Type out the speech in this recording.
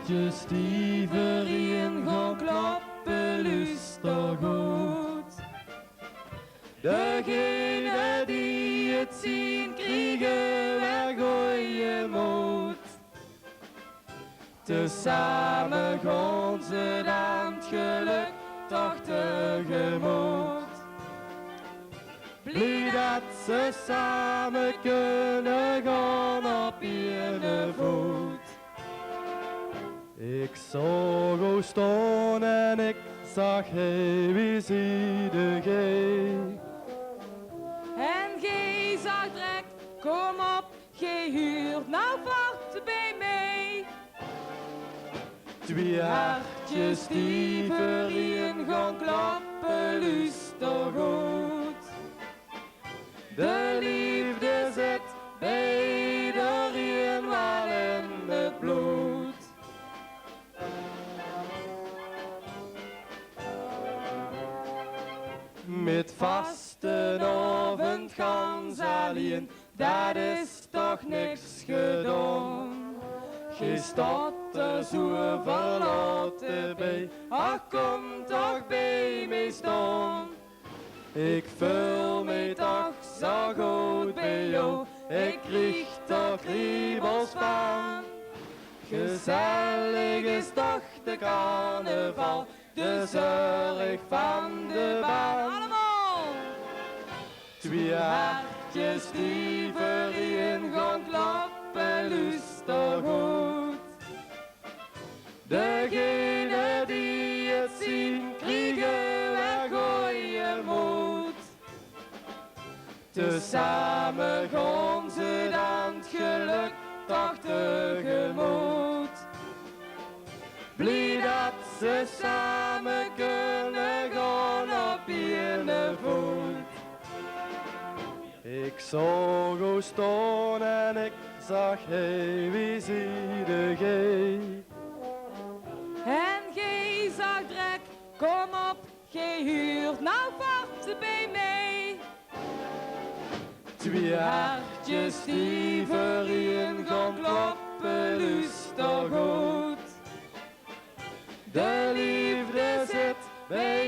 hartjes die verien gaan klappen, luister goed. Degene die het zien krijgen, waar goeie moed. Tezamen gaan ze dan het geluk toch tegemoet. Blij dat ze samen kunnen gaan op één voet. Ik zag hoe staan en ik zag hey, wie zie de gij. En gij zag direct, kom op, gij huurt nou vast bij mij. Twee hartjes die verien gaan klappen, luister goed. De liefde zit bij iedereen wel in het bloed. Met vastenavond gaan ze alleen, dat is toch niks gedaan. Gij staat er zo verlaten bij, ach kom toch bij mij staan. Ik vul mij toch zo goed bij jou, ik riech toch kriebels van. Gezellig is toch de carnaval, de zorg van de baan. Allemaal! Twee hartjes die verien gaan klappen, luister goed. Degene die het zien krijgen, waar goeie moed. Tezamen gaan ze dan het geluk toch tegemoet. Blij dat ze samen kunnen gaan op één voet. Ik zag hoe staan en ik zag hey, wie zie de gij. En gij zag direct, kom op, gij huurt nou vast bij mij. Twee hartjes die verien gaan klappen, luister goed. De liefde zit bij